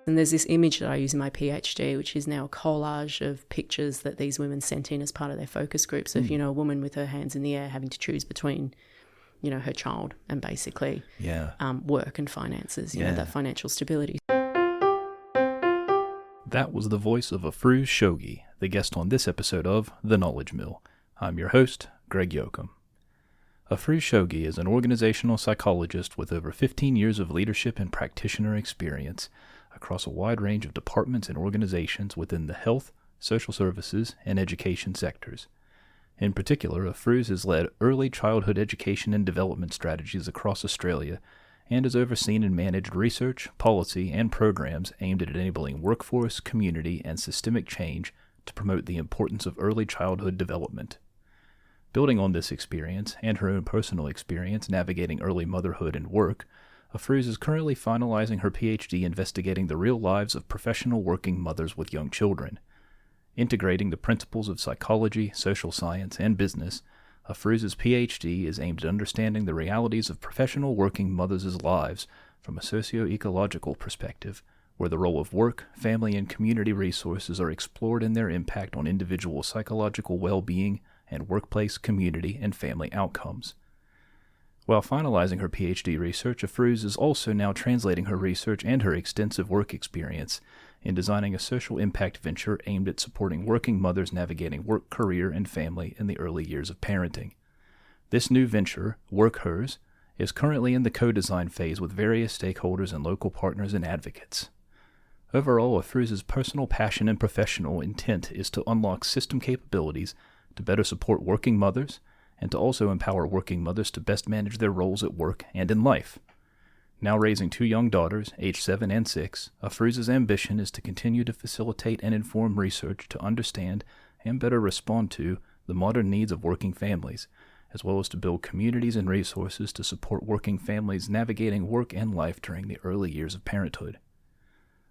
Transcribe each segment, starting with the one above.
And there's this image that I use in my PhD, which is now a collage of pictures that these women sent in as part of their focus groups of, a woman with her hands in the air having to choose between, her child and basically work and finances, that financial stability. That was the voice of Afrouz Shoghi, the guest on this episode of The Knowledge Mill. I'm your host, Greg Yoakum. Afrouz Shoghi is an organizational psychologist with over 15 years of leadership and practitioner experience across a wide range of departments and organizations within the health, social services, and education sectors. In particular, Afrouz has led early childhood education and development strategies across Australia and has overseen and managed research, policy, and programs aimed at enabling workforce, community, and systemic change to promote the importance of early childhood development. Building on this experience and her own personal experience navigating early motherhood and work, Afrouz is currently finalising her PhD investigating the real lives of professional working mothers with young children. Integrating the principles of psychology, social science, and business, Afrouz's PhD is aimed at understanding the realities of professional working mothers' lives from a socio-ecological perspective, where the role of work, family, and community resources are explored in their impact on individual psychological well-being and workplace, community, and family outcomes. While finalizing her PhD research, Afrouz is also now translating her research and her extensive work experience in designing a social impact venture aimed at supporting working mothers navigating work, career, and family in the early years of parenting. This new venture, Work Hers, is currently in the co-design phase with various stakeholders and local partners and advocates. Overall, Afrouz's personal passion and professional intent is to unlock system capabilities to better support working mothers and to also empower working mothers to best manage their roles at work and in life. Now raising two young daughters, aged 7 and 6, Afrouz's ambition is to continue to facilitate and inform research to understand and better respond to the modern needs of working families, as well as to build communities and resources to support working families navigating work and life during the early years of parenthood.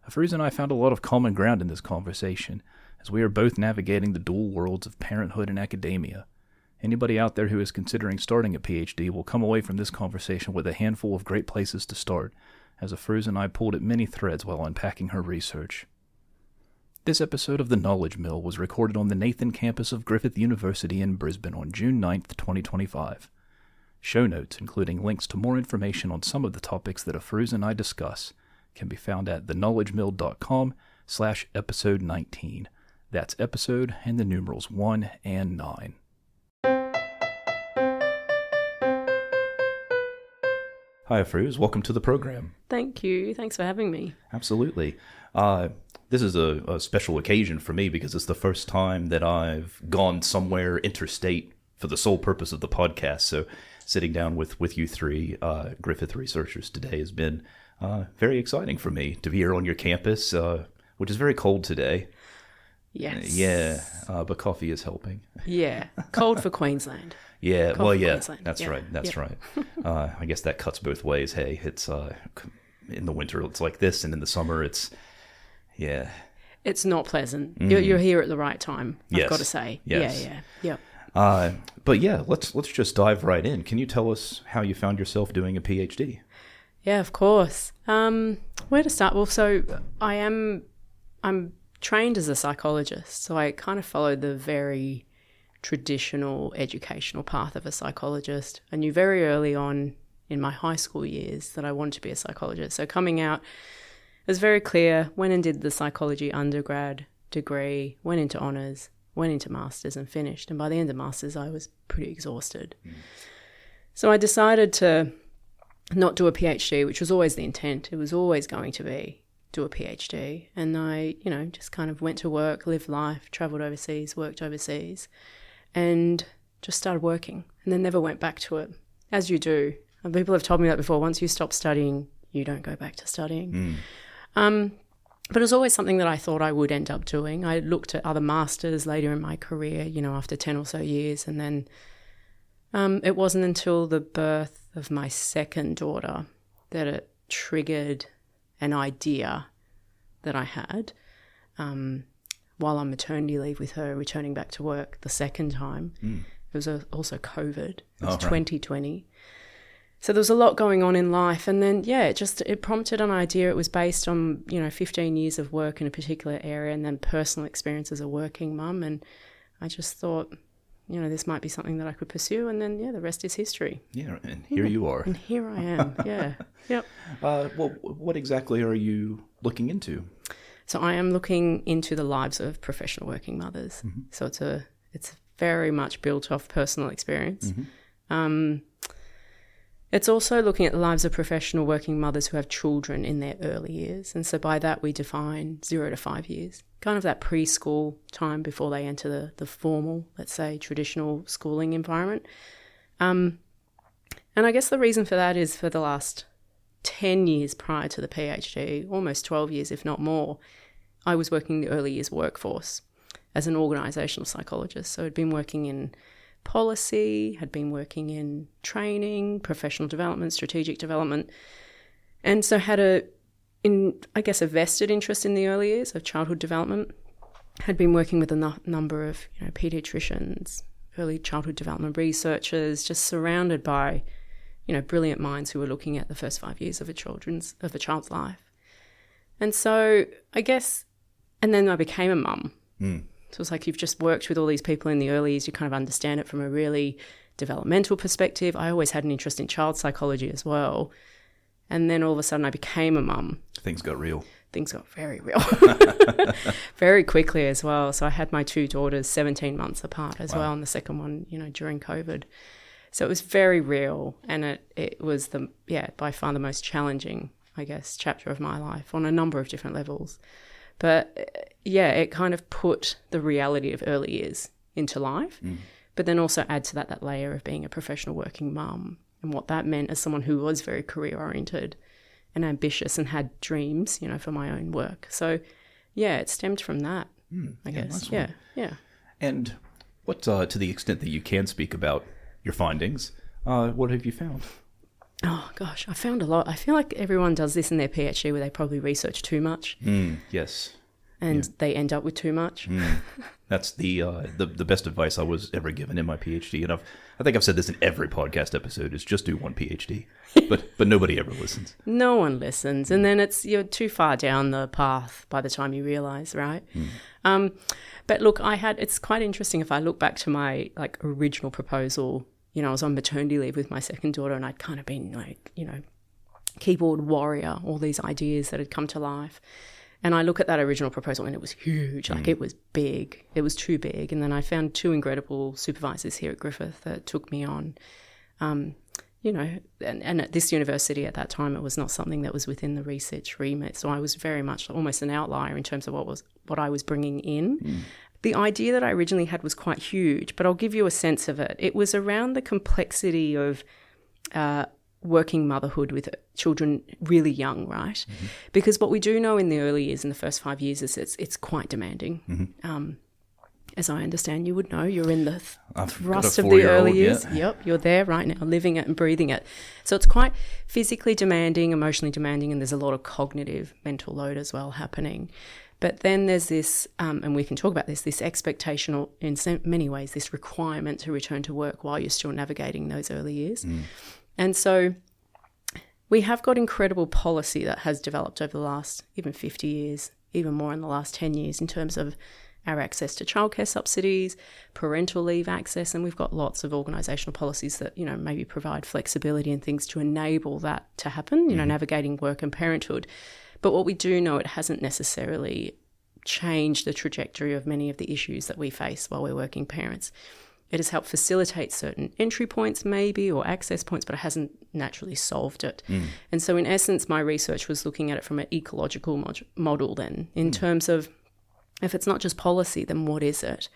Afrouz and I found a lot of common ground in this conversation, as we are both navigating the dual worlds of parenthood and academia. Anybody out there who is considering starting a PhD will come away from this conversation with a handful of great places to start, as Afrouz and I pulled at many threads while unpacking her research. This episode of The Knowledge Mill was recorded on the Nathan campus of Griffith University in Brisbane on June 9th, 2025. Show notes, including links to more information on some of the topics that Afrouz and I discuss, can be found at theknowledgemill.com/episode 19. That's episode and the numerals 1 and 9. Hi, Afrouz. Welcome to the program. Thank you. Thanks for having me. Absolutely. This is a special occasion for me because it's the first time that I've gone somewhere interstate for the sole purpose of the podcast. So sitting down with you three Griffith researchers today has been very exciting for me to be here on your campus, which is very cold today. Yes. But coffee is helping. Yeah. Cold for Queensland. Yeah, Cold for Queensland. That's right. That's right. I guess that cuts both ways. Hey, it's in the winter it's like this, and in the summer it's not pleasant. You're here at the right time. I've got to say. Yes. Yeah. But yeah, let's just dive right in. Can you tell us how you found yourself doing a PhD? Yeah, of course. Where to start? Well, so I'm trained as a psychologist, so I kind of followed the very traditional educational path of a psychologist. I knew very early on in my high school years that I wanted to be a psychologist. So coming out, it was very clear, went and did the psychology undergrad degree, went into honours, went into masters and finished. And by the end of masters, I was pretty exhausted. So I decided to not do a PhD, which was always the intent. It was always going to be do a PhD. And I, just kind of went to work, lived life, travelled overseas, worked overseas, and just started working and then never went back to it, as you do. And people have told me that before. Once you stop studying, you don't go back to studying. But it was always something that I thought I would end up doing. I looked at other masters later in my career, after 10 or so years. And then it wasn't until the birth of my second daughter that it triggered an idea that I had while on maternity leave with her, returning back to work the second time. It was also COVID. It was 2020. So there was a lot going on in life. And then, it prompted an idea. It was based on, 15 years of work in a particular area and then personal experience as a working mum. And I just thought, this might be something that I could pursue. And then, the rest is history. Yeah, and here you are. And here I am, yeah. Yep. Well, what exactly are you looking into? So I am looking into the lives of professional working mothers. Mm-hmm. So it's very much built off personal experience. Mm-hmm. It's also looking at the lives of professional working mothers who have children in their early years. And so by that we define 0 to 5 years, kind of that preschool time before they enter the formal, let's say, traditional schooling environment. And I guess the reason for that is for the last 10 years prior to the PhD, almost 12 years, if not more, I was working in the early years workforce as an organisational psychologist. So I'd been working in policy, had been working in training, professional development, strategic development, and so had a vested interest in the early years of childhood development. Had been working with a number of paediatricians, early childhood development researchers, just surrounded by brilliant minds who were looking at the first 5 years of a child's life. And so and then I became a mum. So it's like you've just worked with all these people in the early years, you kind of understand it from a really developmental perspective. I always had an interest in child psychology as well. And then all of a sudden I became a mum. Things got real. Things got very real. Very quickly as well. So I had my 2 daughters 17 months apart as well, and the second one, during COVID. So it was very real, and it was by far the most challenging, chapter of my life on a number of different levels. But it kind of put the reality of early years into life, but then also add to that layer of being a professional working mum and what that meant as someone who was very career oriented and ambitious and had dreams, for my own work. So, it stemmed from that, I guess. Nice Yeah. And what, to the extent that you can speak about your findings, what have you found? Oh, gosh, I found a lot. I feel like everyone does this in their PhD where they probably research too much. Yes. And they end up with too much. That's the best advice I was ever given in my PhD. And I think I've said this in every podcast episode, is just do one PhD. But nobody ever listens. No one listens. And then you're too far down the path by the time you realise, right? But look, it's quite interesting if I look back to my original proposal. I was on maternity leave with my second daughter, and I'd kind of been keyboard warrior, all these ideas that had come to life. And I look at that original proposal and it was huge, it was big. It was too big. And then I found 2 incredible supervisors here at Griffith that took me on, and at this university at that time, it was not something that was within the research remit. So I was very much almost an outlier in terms of what I was bringing in. The idea that I originally had was quite huge, but I'll give you a sense of it. It was around the complexity of working motherhood with children really young, right? Because what we do know in the early years, in the first 5 years, is it's quite demanding. As I understand, you would know, you're in the thrust of the early years. Yeah. Yep, you're there right now, living it and breathing it. So it's quite physically demanding, emotionally demanding, and there's a lot of cognitive mental load as well happening. But then there's this, and we can talk about this expectation, or in many ways, this requirement to return to work while you're still navigating those early years. And so we have got incredible policy that has developed over the last even 50 years, even more in the last 10 years, in terms of our access to childcare subsidies, parental leave access, and we've got lots of organisational policies that, maybe provide flexibility and things to enable that to happen, navigating work and parenthood. But what we do know, it hasn't necessarily changed the trajectory of many of the issues that we face while we're working parents. It has helped facilitate certain entry points maybe, or access points, but it hasn't naturally solved it. And so in essence, my research was looking at it from an ecological model then, in terms of, if it's not just policy, then what is it?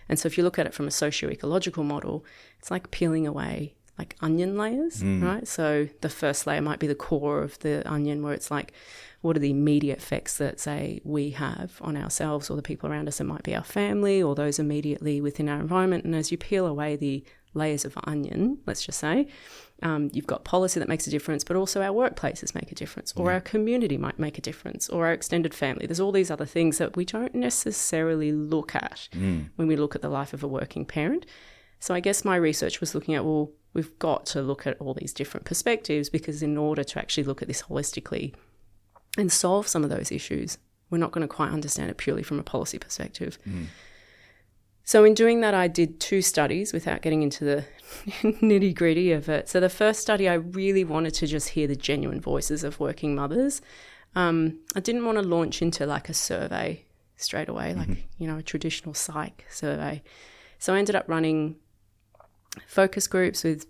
And so if you look at it from a socio-ecological model, it's like peeling away onion layers, right? So the first layer might be the core of the onion, where it's what are the immediate effects that, say, we have on ourselves or the people around us? It might be our family or those immediately within our environment. And as you peel away the layers of onion, let's just say, you've got policy that makes a difference, but also our workplaces make a difference, or our community might make a difference, or our extended family. There's all these other things that we don't necessarily look at when we look at the life of a working parent. So I guess my research was looking at, well, we've got to look at all these different perspectives, because in order to actually look at this holistically and solve some of those issues, we're not going to quite understand it purely from a policy perspective. So in doing that, I did 2 studies without getting into the nitty-gritty of it. So the first study, I really wanted to just hear the genuine voices of working mothers. I didn't want to launch into like a survey straight away, like, a traditional psych survey. So I ended up running focus groups with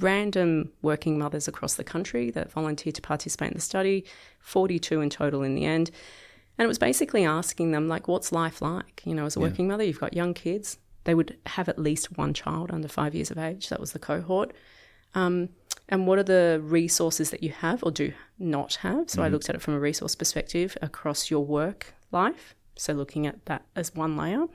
random working mothers across the country that volunteered to participate in the study, 42 in total in the end. And it was basically asking them, like, what's life like? As a working mother, you've got young kids. They would have at least one child under 5 years of age. That was the cohort. And what are the resources that you have or do not have? So I looked at it from a resource perspective across your work life. So looking at that as one layer,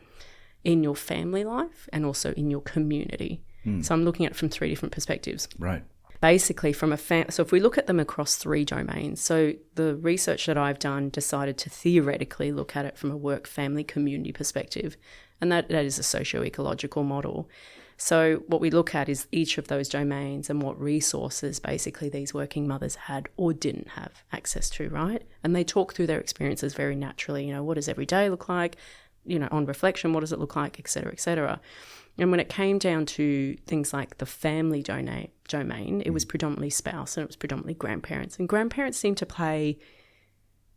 in your family life, and also in your community. So I'm looking at it from 3 different perspectives. Right. Basically from so if we look at them across 3 domains, so the research that I've done decided to theoretically look at it from a work, family, community perspective, and that is a socio-ecological model. So what we look at is each of those domains and what resources basically these working mothers had or didn't have access to, right? And they talk through their experiences very naturally. What does every day look like? On reflection, what does it look like, et cetera, et cetera. And when it came down to things like the family domain, it was predominantly spouse and it was predominantly grandparents. And grandparents seem to play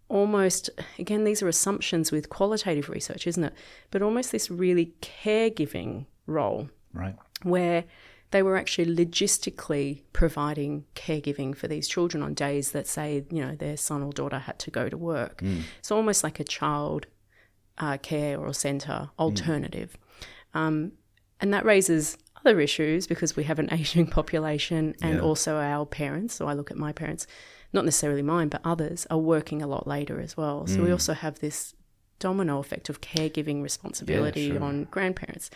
almost, again, these are assumptions with qualitative research, isn't it? But almost this really caregiving role. Right. Where they were actually logistically providing caregiving for these children on days that, say, their son or daughter had to go to work. So almost like a child care or centre alternative. And that raises other issues because we have an ageing population and also our parents. So I look at my parents, not necessarily mine, but others are working a lot later as well. So we also have this domino effect of caregiving responsibility on grandparents.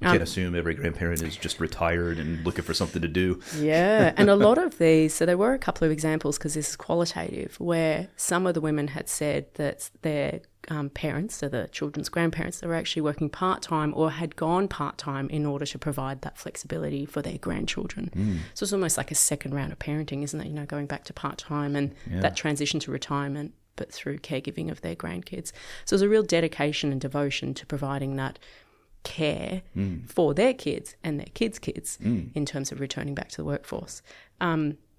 You can't assume every grandparent is just retired and looking for something to do. Yeah, and a lot of these, so there were a couple of examples because this is qualitative, where some of the women had said that their parents, so the children's grandparents, they were actually working part-time or had gone part-time in order to provide that flexibility for their grandchildren. So it's almost like a second round of parenting, isn't it? Going back to part-time and that transition to retirement, but through caregiving of their grandkids. So there's a real dedication and devotion to providing that care for their kids and their kids' kids in terms of returning back to the workforce,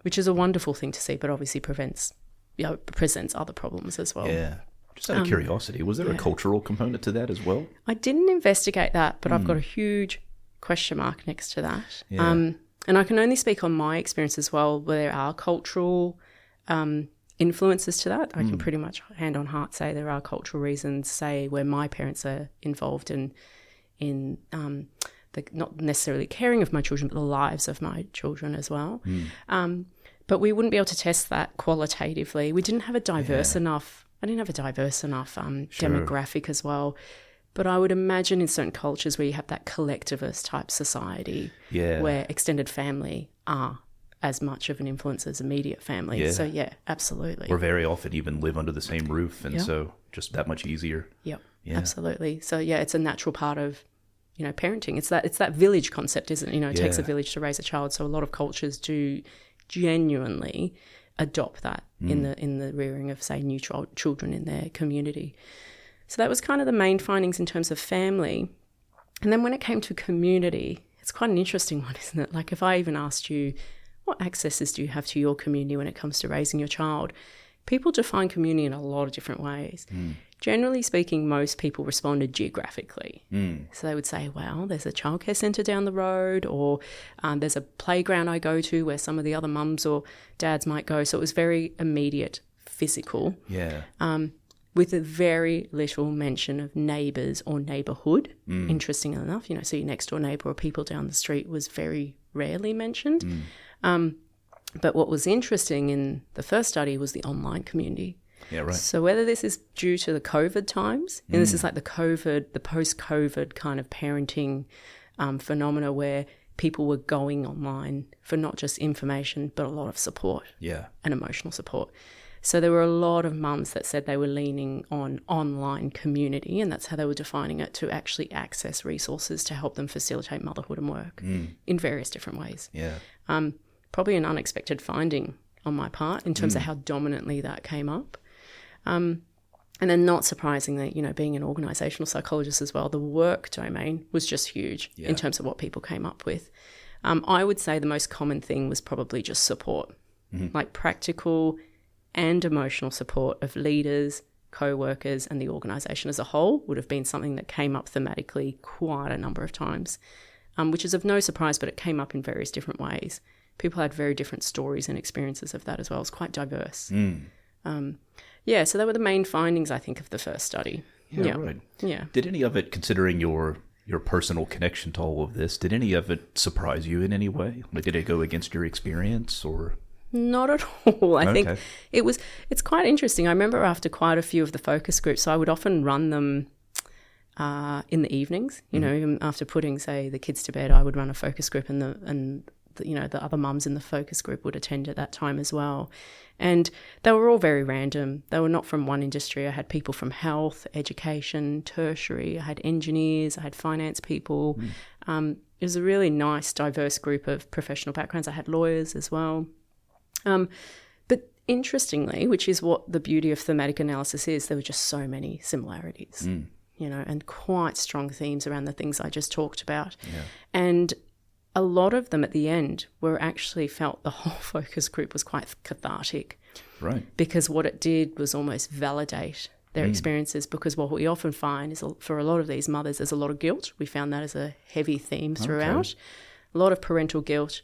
which is a wonderful thing to see, but obviously presents other problems as well. Yeah. Just out of curiosity, was there a cultural component to that as well? I didn't investigate that, but I've got a huge question mark next to that. Yeah. And I can only speak on my experience as well, where there are cultural influences to that. I can pretty much hand on heart say there are cultural reasons, say, where my parents are involved in the not necessarily caring of my children, but the lives of my children as well. But we wouldn't be able to test that qualitatively. We didn't have a diverse enough. I didn't have a diverse enough demographic as well. But I would imagine in certain cultures where you have that collectivist type society, where extended family are as much of an influence as immediate family. Yeah. So absolutely. Or very often even live under the same roof, and so just that much easier. Yep. Yeah. Absolutely. So it's a natural part of parenting. It's that village concept, isn't it? It takes a village to raise a child. So a lot of cultures do genuinely adopt that in the rearing of, say, new children in their community. So that was kind of the main findings in terms of family. And then when it came to community, it's quite an interesting one, isn't it? Like if I even asked you, what accesses do you have to your community when it comes to raising your child? People define community in a lot of different ways. Generally speaking, most people responded geographically. So they would say, well, there's a childcare centre down the road, or there's a playground I go to where some of the other mums or dads might go. So it was very immediate, physical, with a very little mention of neighbours or neighbourhood, interestingly enough. So your next door neighbour or people down the street was very rarely mentioned. But what was interesting in the first study was the online community. Yeah, right. So whether this is due to the COVID times, and this is like the post-COVID kind of parenting phenomena where people were going online for not just information, but a lot of support and emotional support. So there were a lot of mums that said they were leaning on online community, and that's how they were defining it, to actually access resources to help them facilitate motherhood and work in various different ways. Yeah. Probably an unexpected finding on my part in terms of how dominantly that came up. And then not surprisingly, being an organisational psychologist as well, the work domain was just huge in terms of what people came up with. I would say the most common thing was probably just support, like practical and emotional support of leaders, co-workers, and the organisation as a whole would have been something that came up thematically quite a number of times, which is of no surprise, but it came up in various different ways. People had very different stories and experiences of that as well. It was quite diverse. So they were the main findings, I think, of the first study. Yeah, right. Yeah. Did any of it, considering your personal connection to all of this, did any of it surprise you in any way? Like, did it go against your experience or? Not at all. I think it's quite interesting. I remember after quite a few of the focus groups, so I would often run them in the evenings, even after putting, say, the kids to bed, I would run a focus group, and the other mums in the focus group would attend at that time as well. And they were all very random. They were not from one industry. I had people from health, education, tertiary. I had engineers. I had finance people. It was a really nice, diverse group of professional backgrounds. I had lawyers as well. But interestingly, which is what the beauty of thematic analysis is, there were just so many similarities, and quite strong themes around the things I just talked about. Yeah. And a lot of them at the end were actually felt the whole focus group was quite cathartic. Right. Because what it did was almost validate their experiences, because what we often find is for a lot of these mothers, there's a lot of guilt. We found that as a heavy theme throughout. A lot of parental guilt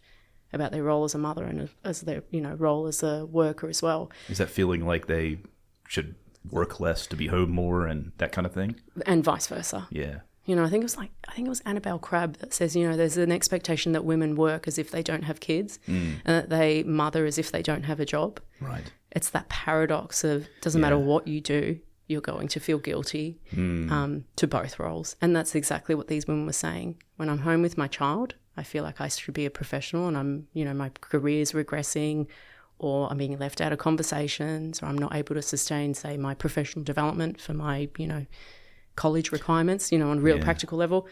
about their role as a mother and as their role as a worker as well. Is that feeling like they should work less to be home more and that kind of thing? And vice versa. Yeah. I think it was Annabelle Crabb that says, there's an expectation that women work as if they don't have kids and that they mother as if they don't have a job. Right. It's that paradox of doesn't matter what you do, you're going to feel guilty to both roles. And that's exactly what these women were saying. When I'm home with my child, I feel like I should be a professional, and I'm, my career's regressing, or I'm being left out of conversations, or I'm not able to sustain, say, my professional development for my, college requirements, on a real practical level.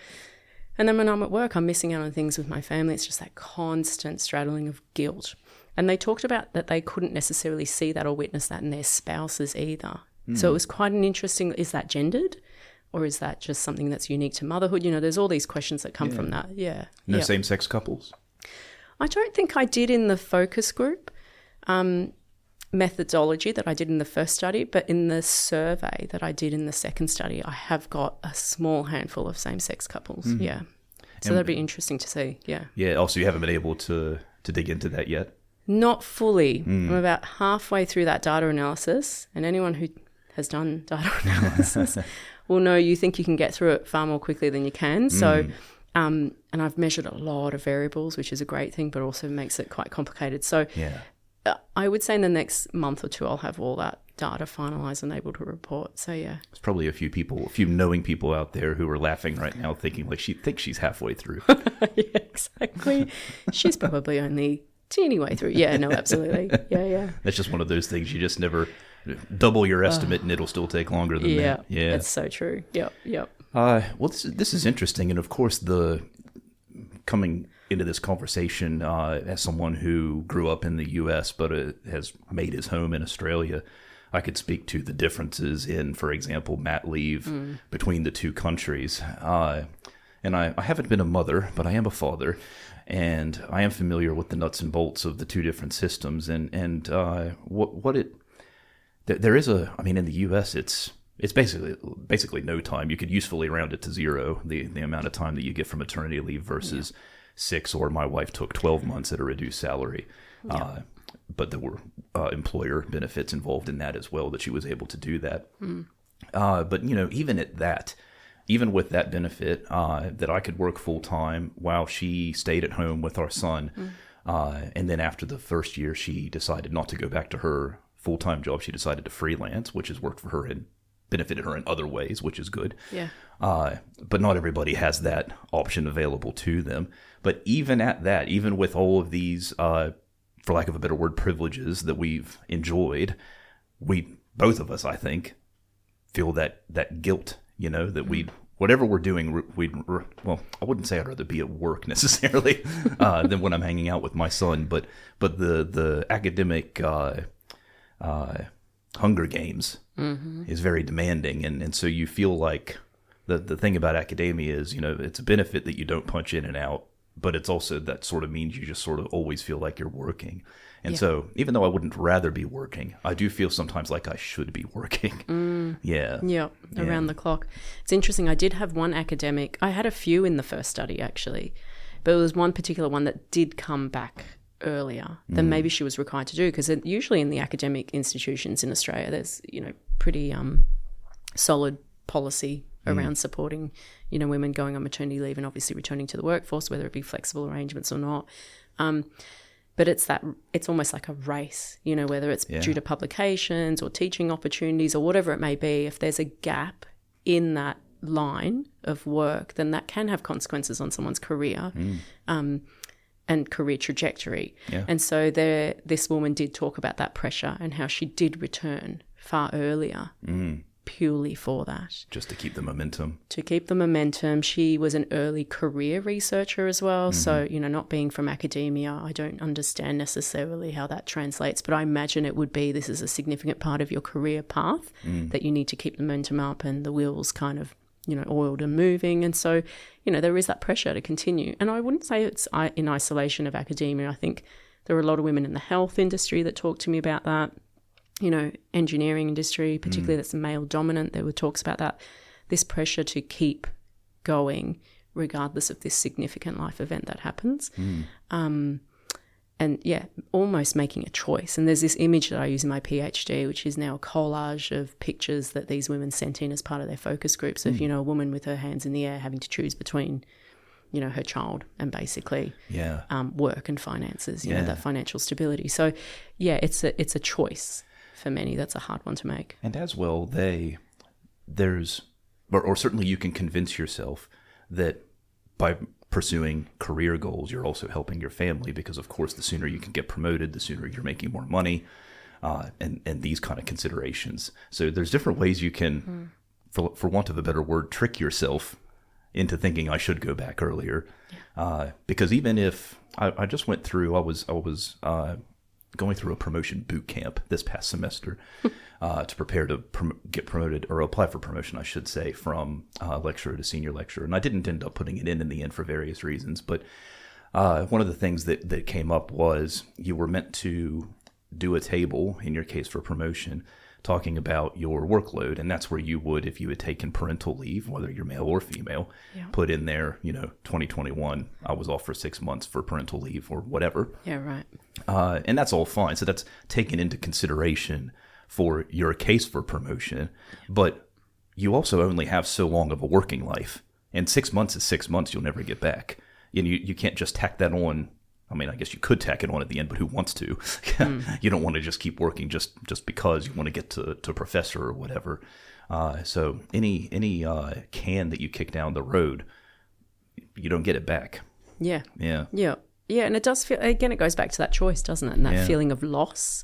And then when I'm at work, I'm missing out on things with my family. It's just that constant straddling of guilt. And they talked about that they couldn't necessarily see that or witness that in their spouses either. So it was quite an interesting, is that gendered? Or is that just something that's unique to motherhood? There's all these questions that come from that. Yeah. No same-sex couples? I don't think I did in the focus group methodology that I did in the first study, but in the survey that I did in the second study, I have got a small handful of same-sex couples. Yeah. So that'd be interesting to see. Yeah. Yeah. Also, you haven't been able to dig into that yet? Not fully. I'm about halfway through that data analysis, and anyone who has done data analysis will know you think you can get through it far more quickly than you can. So, and I've measured a lot of variables, which is a great thing, but also makes it quite complicated. So I would say in the next month or two, I'll have all that data finalised and able to report. So, yeah. There's probably a few knowing people out there who are laughing right now thinking like she thinks she's halfway through. Yeah, exactly. She's probably only teeny way through. Yeah, no, absolutely. Yeah. That's just one of those things you just never double your estimate and it'll still take longer than that. Yeah, that's so true. Yep. Well, this is interesting. And of course, coming into this conversation as someone who grew up in the U.S. but has made his home in Australia, I could speak to the differences in, for example, mat leave between the two countries. And I haven't been a mother, but I am a father, and I am familiar with the nuts and bolts of the two different systems. And there is I mean, in the U.S., it's basically no time. You could usefully round it to zero, the amount of time that you get from maternity leave versus 6, or my wife took 12 months at a reduced salary. But there were employer benefits involved in that as well, that she was able to do that. But, even with that benefit, that I could work full time while she stayed at home with our son. And then after the first year, she decided not to go back to her full-time job. She decided to freelance, which has worked for her and benefited her in other ways, which is good. Yeah. But not everybody has that option available to them. But even at that, even with all of these, for lack of a better word, privileges that we've enjoyed, both of us, I think, feel that guilt, that whatever we're doing, well, I wouldn't say I'd rather be at work necessarily than when I'm hanging out with my son, but the academic Hunger Games is very demanding, and so you feel like the thing about academia is, it's a benefit that you don't punch in and out, but it's also that sort of means you just sort of always feel like you're working. And so even though I wouldn't rather be working, I do feel sometimes like I should be working. Yeah, around the clock. It's interesting. I did have one academic. I had a few in the first study, actually, but it was one particular one that did come back earlier than maybe she was required to do, because usually in the academic institutions in Australia, there's, pretty solid policy around supporting, women going on maternity leave and obviously returning to the workforce, whether it be flexible arrangements or not. But it's almost like a race, whether it's due to publications or teaching opportunities or whatever it may be. If there's a gap in that line of work, then that can have consequences on someone's career and career trajectory. Yeah. And so this woman did talk about that pressure and how she did return far earlier. Purely for that. Just to keep the momentum. To keep the momentum. She was an early career researcher as well. So, not being from academia, I don't understand necessarily how that translates, but I imagine it would be this is a significant part of your career path that you need to keep the momentum up and the wheels kind of, oiled and moving. And so, there is that pressure to continue. And I wouldn't say it's in isolation of academia. I think there are a lot of women in the health industry that talk to me about that. Engineering industry, particularly that's male dominant, there were talks about that, this pressure to keep going regardless of this significant life event that happens. Almost making a choice. And there's this image that I use in my PhD, which is now a collage of pictures that these women sent in as part of their focus groups of, a woman with her hands in the air having to choose between, her child and basically work and finances, that financial stability. So, it's a choice. For many, that's a hard one to make. And as well, certainly you can convince yourself that by pursuing career goals, you're also helping your family, because of course, the sooner you can get promoted, the sooner you're making more money, and these kind of considerations. So there's different ways you can, for want of a better word, trick yourself into thinking I should go back earlier. Because even if I just went through, I was going through a promotion boot camp this past semester to prepare to get promoted, or apply for promotion, I should say, from lecturer to senior lecturer. And I didn't end up putting it in the end for various reasons. But one of the things that came up was you were meant to do a table, in your case for promotion, talking about your workload. And that's where you would, if you had taken parental leave, whether you're male or female, put in there, 2021, I was off for 6 months for parental leave or whatever. Yeah, right. And that's all fine. So that's taken into consideration for your case for promotion. But you also only have so long of a working life. And 6 months is 6 months you'll never get back. And you can't just tack that on. I mean, I guess you could tack it on at the end, but who wants to? You don't want to just keep working just because you want to get to professor or whatever. So any can that you kick down the road, you don't get it back. Yeah. And it does feel, again, it goes back to that choice, doesn't it? And that feeling of loss.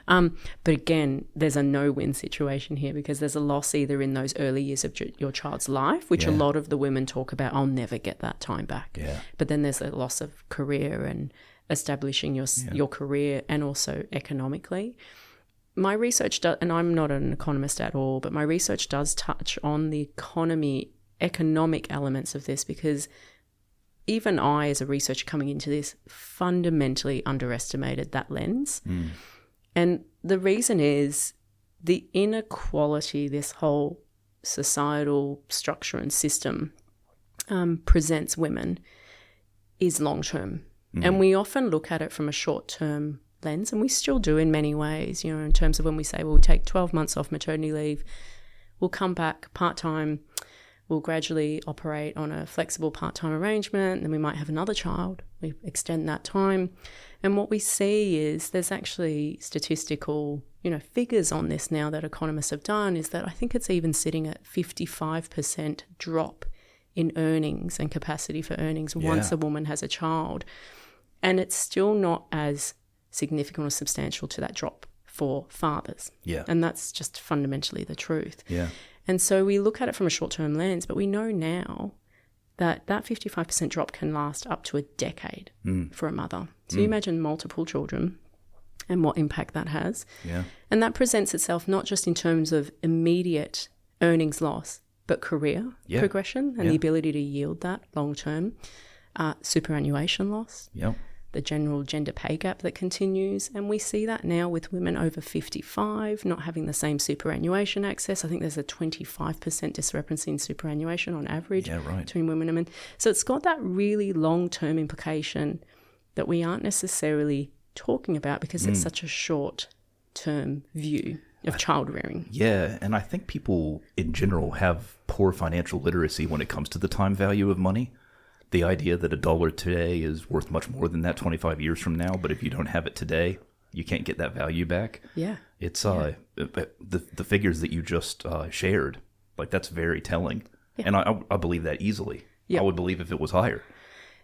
But again, there's a no-win situation here, because there's a loss either in those early years of your child's life, which a lot of the women talk about, I'll never get that time back. But then there's a loss of career and establishing your career, and also economically. My research does, and I'm not an economist at all, but my research does touch on the economic elements of this, because even I, as a researcher coming into this, fundamentally underestimated that lens. And the reason is the inequality this whole societal structure and system presents women is long-term. And we often look at it from a short-term lens, and we still do in many ways, in terms of when we say, well, we'll take 12 months off maternity leave, we'll come back part-time, we'll gradually operate on a flexible part-time arrangement, then we might have another child, we extend that time. And what we see is there's actually statistical, figures on this now that economists have done, is that I think it's even sitting at 55% drop in earnings and capacity for earnings once a woman has a child. And it's still not as significant or substantial to that drop for fathers. Yeah. And that's just fundamentally the truth. Yeah. And so we look at it from a short-term lens, but we know now that 55% drop can last up to a decade for a mother. So you imagine multiple children and what impact that has. Yeah. And that presents itself not just in terms of immediate earnings loss, but career progression and the ability to yield that long-term. Superannuation loss. Yep. The general gender pay gap that continues. And we see that now with women over 55 not having the same superannuation access. I think there's a 25% discrepancy in superannuation on average between women and men. So it's got that really long-term implication that we aren't necessarily talking about because it's such a short-term view of child rearing. Yeah, and I think people in general have poor financial literacy when it comes to the time value of money. The idea that $1 today is worth much more than that 25 years from now, but if you don't have it today, you can't get that value back. Yeah. It's the figures that you just shared, like that's very telling. Yeah. And I believe that easily. Yep. I would believe if it was higher.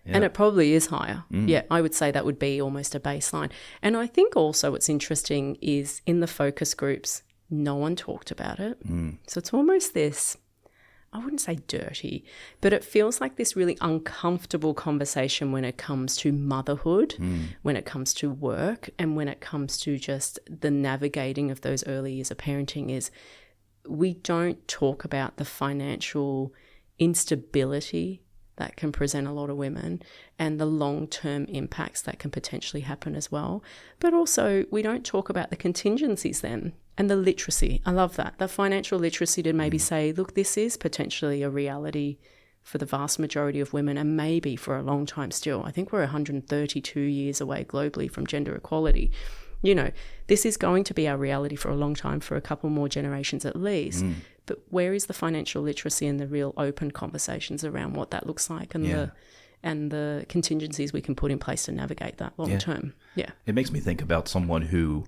Yeah. And it probably is higher. Yeah, I would say that would be almost a baseline. And I think also what's interesting is in the focus groups, no one talked about it. So it's almost this, I wouldn't say dirty, but it feels like this really uncomfortable conversation when it comes to motherhood, when it comes to work, and when it comes to just the navigating of those early years of parenting is we don't talk about the financial instability that can present a lot of women and the long-term impacts that can potentially happen as well. But also we don't talk about the contingencies then and the literacy. I love that. The financial literacy to maybe say, look, this is potentially a reality for the vast majority of women and maybe for a long time still. I think we're 132 years away globally from gender equality. You know, this is going to be our reality for a long time, for a couple more generations at least. But where is the financial literacy and the real open conversations around what that looks like and the contingencies we can put in place to navigate that long term? Yeah. It makes me think about someone who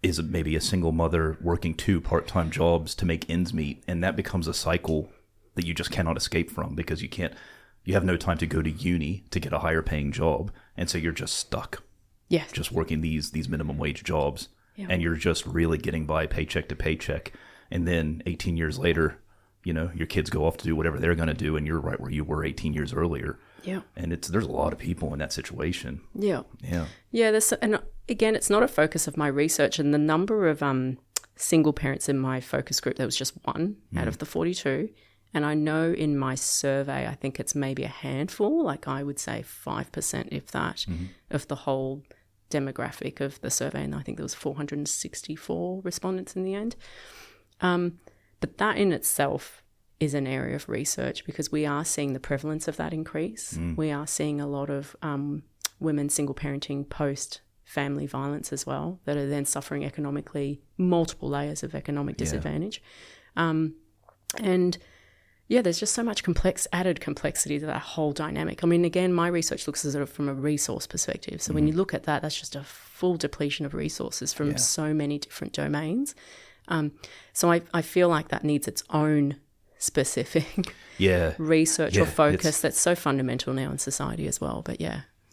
is maybe a single mother working 2 part-time jobs to make ends meet, and that becomes a cycle that you just cannot escape from because you have no time to go to uni to get a higher paying job, and so you're just stuck. Yeah. Just working these minimum wage jobs, and you're just really getting by paycheck to paycheck. And then 18 years later, you know, your kids go off to do whatever they're going to do, and you're right where you were 18 years earlier. Yeah. And there's a lot of people in that situation. Yeah. Yeah. Yeah. And again, it's not a focus of my research, and the number of single parents in my focus group, there was just 1 out of the 42. And I know in my survey, I think it's maybe a handful, like I would say 5%, if that, of the whole demographic of the survey. And I think there was 464 respondents in the end. But that in itself is an area of research because we are seeing the prevalence of that increase. We are seeing a lot of women single parenting post-family violence as well that are then suffering economically, multiple layers of economic disadvantage. And yeah, there's just so much added complexity to that whole dynamic. I mean, again, my research looks at it from a resource perspective. So when you look at that, that's just a full depletion of resources from so many different domains. So I feel like that needs its own specific research or focus that's so fundamental now in society as well. But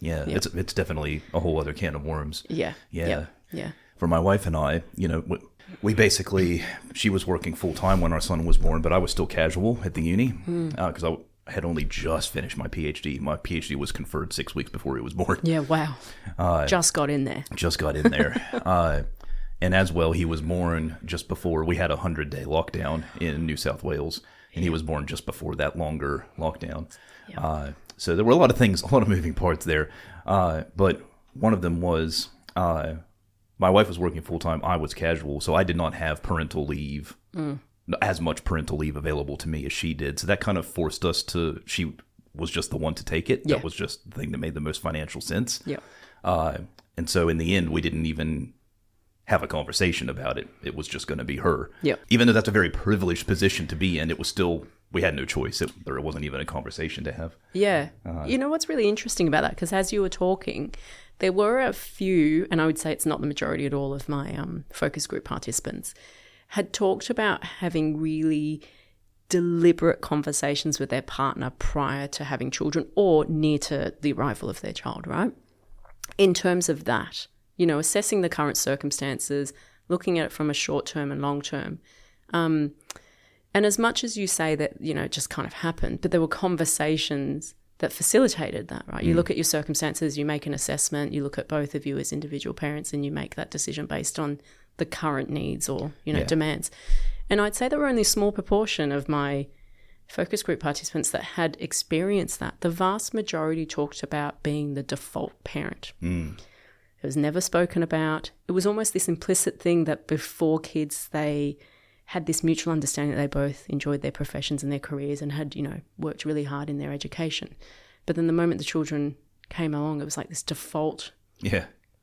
it's definitely a whole other can of worms. Yeah. For my wife and I, you know, we basically, she was working full time when our son was born, but I was still casual at the uni because I had only just finished my PhD. My PhD was conferred 6 weeks before he was born. Yeah, wow. Just got in there. And as well, he was born just before we had a 100-day lockdown in New South Wales, and he was born just before that longer lockdown. Yeah. So there were a lot of moving parts there. But one of them was my wife was working full-time. I was casual, so I did not have parental leave, as much parental leave available to me as she did. So that kind of forced us she was just the one to take it. Yeah. That was just the thing that made the most financial sense. Yeah. And so in the end, we didn't even have a conversation about it. It was just going to be her. Yeah. Even though that's a very privileged position to be in, it was still, we had no choice. There wasn't even a conversation to have. Yeah. You know what's really interesting about that? Because as you were talking, there were a few, and I would say it's not the majority at all of my focus group participants, had talked about having really deliberate conversations with their partner prior to having children or near to the arrival of their child, right? In terms of that assessing the current circumstances, looking at it from a short term and long term. And as much as you say that, it just kind of happened, but there were conversations that facilitated that, right? You look at your circumstances, you make an assessment, you look at both of you as individual parents, and you make that decision based on the current needs or, demands. And I'd say there were only a small proportion of my focus group participants that had experienced that. The vast majority talked about being the default parent. It was never spoken about. It was almost this implicit thing that before kids, they had this mutual understanding that they both enjoyed their professions and their careers and had, worked really hard in their education. But then the moment the children came along, it was like this default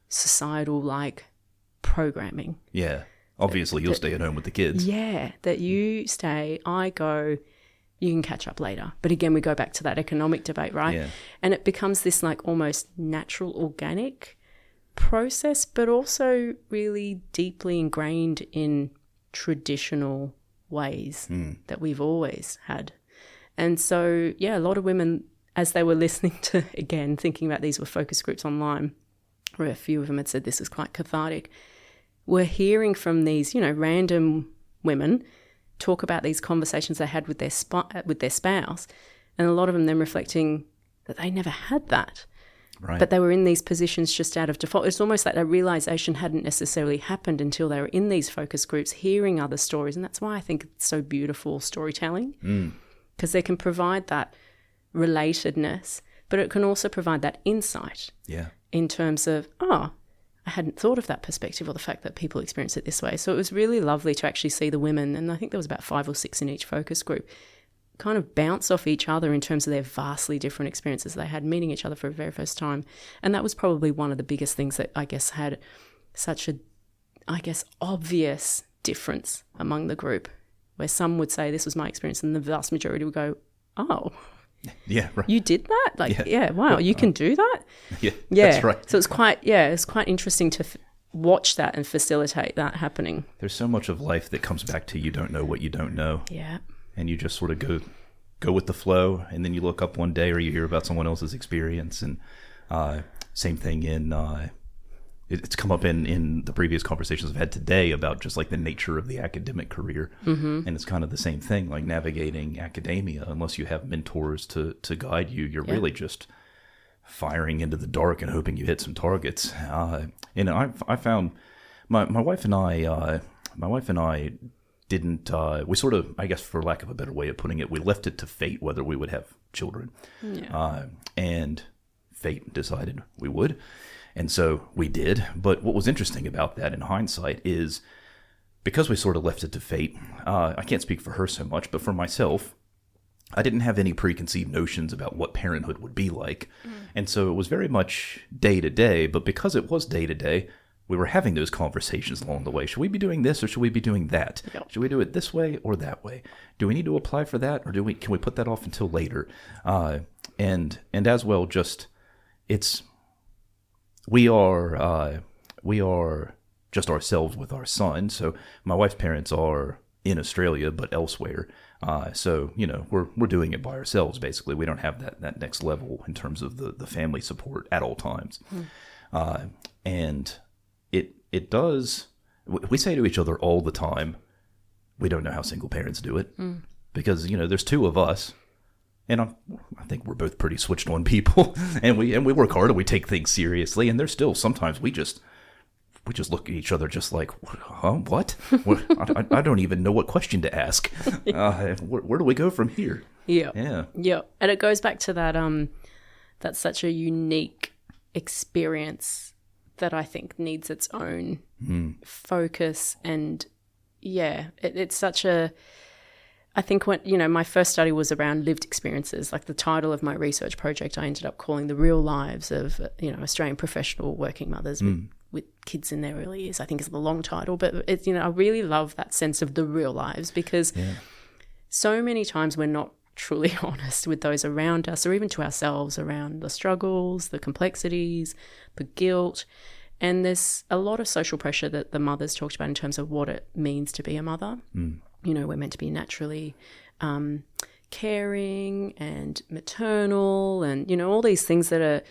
societal programming. Yeah. Obviously, you'll stay at home with the kids. Yeah. That you stay, I go, you can catch up later. But again, we go back to that economic debate, right? Yeah. And it becomes this almost natural, organic process, but also really deeply ingrained in traditional ways that we've always had. And so, a lot of women, as they were listening to, again, thinking about these were focus groups online, where a few of them had said this was quite cathartic, were hearing from these, random women talk about these conversations they had with their spouse, and a lot of them then reflecting that they never had that. Right. But they were in these positions just out of default. It's almost like a realization hadn't necessarily happened until they were in these focus groups, hearing other stories. And that's why I think it's so beautiful storytelling, because they can provide that relatedness, but it can also provide that insight in terms of, I hadn't thought of that perspective, or the fact that people experience it this way. So it was really lovely to actually see the women, and I think there was about 5 or 6 in each focus group, kind of bounce off each other in terms of their vastly different experiences they had meeting each other for the very first time. And that was probably one of the biggest things that I guess had such a, obvious difference among the group, where some would say this was my experience and the vast majority would go, oh, yeah, right. You did that? Wow, you can do that? Yeah, that's right. So it's quite interesting to watch that and facilitate that happening. There's so much of life that comes back to you don't know what you don't know. Yeah. And you just sort of go with the flow, and then you look up one day or you hear about someone else's experience. And same thing it's come up in the previous conversations I've had today about just the nature of the academic career. And it's kind of the same thing, navigating academia. Unless you have mentors to guide you, you're really just firing into the dark and hoping you hit some targets. And I found my wife and I didn't, we sort of, I guess for lack of a better way of putting it, we left it to fate whether we would have children. And fate decided we would. And so we did. But what was interesting about that in hindsight is because we sort of left it to fate, I can't speak for her so much, but for myself, I didn't have any preconceived notions about what parenthood would be like. And so it was very much day to day. But because it was day to day, we were having those conversations along the way. Should we be doing this or should we be doing that? Yep. Should we do it this way or that way? Do we need to apply for that, or can we put that off until later? And as well, just we are just ourselves with our son. So my wife's parents are in Australia but elsewhere. So we're doing it by ourselves basically. We don't have that next level in terms of the family support at all times. And it does. We say to each other all the time, we don't know how single parents do it, because there's 2 of us, and I think we're both pretty switched on people, and we work hard and we take things seriously. And there's still sometimes we just look at each other just like, huh, what? I don't even know what question to ask. Where do we go from here? Yeah. And it goes back to that. That's such a unique experience that I think needs its own focus. And it's such a, I think when, my first study was around lived experiences, the title of my research project, I ended up calling The Real Lives of, Australian Professional Working Mothers with kids in their early years, I think is the long title. But it's, I really love that sense of the real lives, because so many times we're not truly honest with those around us, or even to ourselves, around the struggles, the complexities, the guilt. And there's a lot of social pressure that the mothers talked about in terms of what it means to be a mother. We're meant to be naturally caring and maternal, and all these things that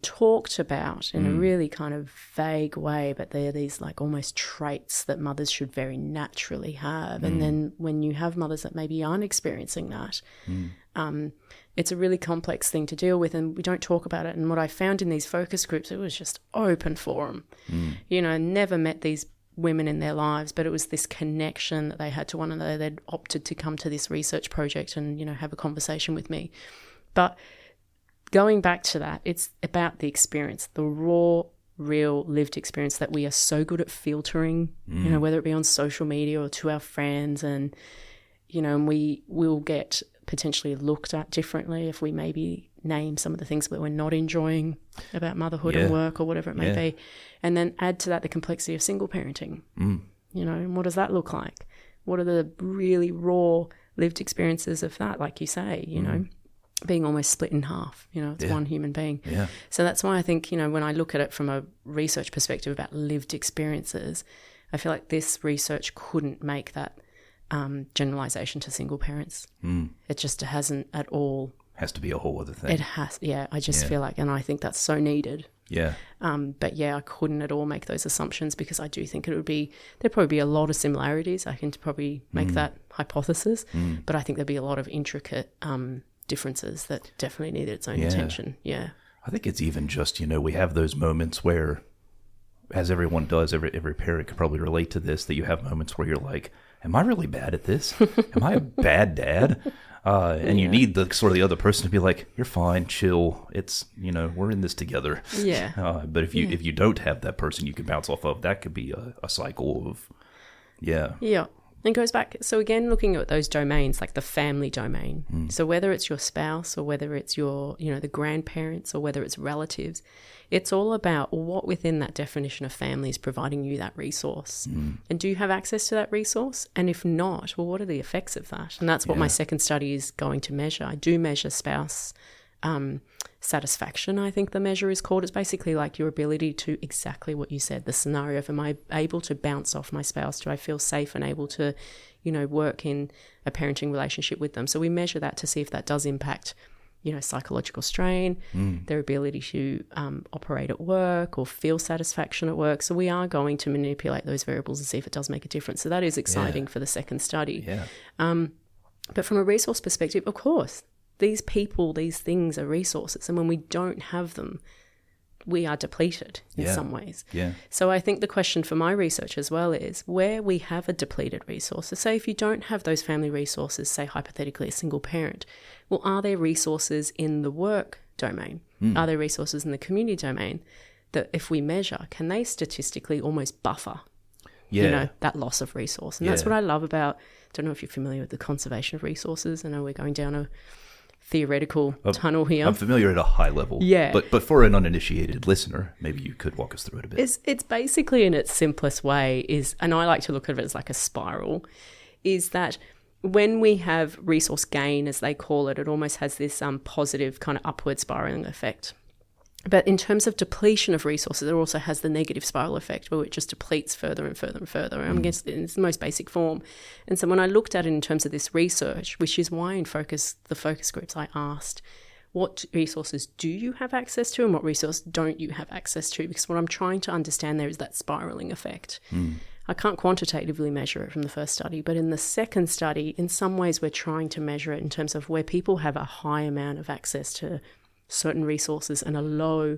talked about in a really kind of vague way, but they're these like almost traits that mothers should very naturally have. And then when you have mothers that maybe aren't experiencing that, it's a really complex thing to deal with, and we don't talk about it. And what I found in these focus groups, it was just open forum. You know, never met these women in their lives, but it was this connection that they had to one another. They'd opted to come to this research project and, you know, have a conversation with me. But going back to that, it's about the experience, the raw, real lived experience that we are so good at filtering, you know, whether it be on social media or to our friends. And, you know, and we will get potentially looked at differently if we maybe name some of the things that we're not enjoying about motherhood and work or whatever it may be. And then add to that the complexity of single parenting, you know, and what does that look like? What are the really raw lived experiences of that, like you say, you know? Being almost split in half, you know, it's one human being. So that's why I think, you know, when I look at it from a research perspective about lived experiences, I feel like this research couldn't make that generalization to single parents. It just hasn't at all. Has to be a whole other thing. It has, I just feel like, and I think that's so needed. But I couldn't at all make those assumptions, because I do think there'd probably be a lot of similarities. I can probably make that hypothesis, but I think there'd be a lot of intricate differences that definitely needed its own attention. I think it's even just, you know, we have those moments where, as everyone does, every parent could probably relate to this, that you have moments where you're like, am I really bad at this? Am I a bad dad? And you need the sort of the other person to be like, you're fine, chill. It's, you know, we're in this together. But if you don't have that person you can bounce off of, that could be a cycle of, And goes back, so again, looking at those domains, like the family domain. So whether it's your spouse or whether it's your, you know, the grandparents or whether it's relatives, it's all about what within that definition of family is providing you that resource. And do you have access to that resource? And if not, well, what are the effects of that? And that's what my second study is going to measure. I do measure spouse satisfaction, I think the measure is called. It's basically like your ability to, exactly what you said, the scenario of, am I able to bounce off my spouse? Do I feel safe and able to, you know, work in a parenting relationship with them? So we measure that to see if that does impact, you know, psychological strain, their ability to operate at work or feel satisfaction at work. So we are going to manipulate those variables and see if it does make a difference. So that is exciting for the second study. But from a resource perspective, of course, these people, these things are resources. And when we don't have them, we are depleted in some ways. So I think the question for my research as well is, where we have a depleted resource, so say if you don't have those family resources, say hypothetically a single parent, well, are there resources in the work domain? Are there resources in the community domain that if we measure, can they statistically almost buffer, you know, that loss of resource? And that's what I love about, I don't know if you're familiar with the conservation of resources. I know we're going down a theoretical tunnel here. I'm familiar at a high level. But for an uninitiated listener, maybe you could walk us through it a bit. It's basically, in its simplest way, is, and I like to look at it as like a spiral, is that when we have resource gain, as they call it, it almost has this positive kind of upward spiraling effect. But in terms of depletion of resources, it also has the negative spiral effect, where it just depletes further and further and further. I guess in its most basic form. And so when I looked at it in terms of this research, which is why in the focus groups, I asked, what resources do you have access to and what resources don't you have access to? Because what I'm trying to understand there is that spiraling effect. I can't quantitatively measure it from the first study, but in the second study, in some ways we're trying to measure it in terms of where people have a high amount of access to certain resources and a low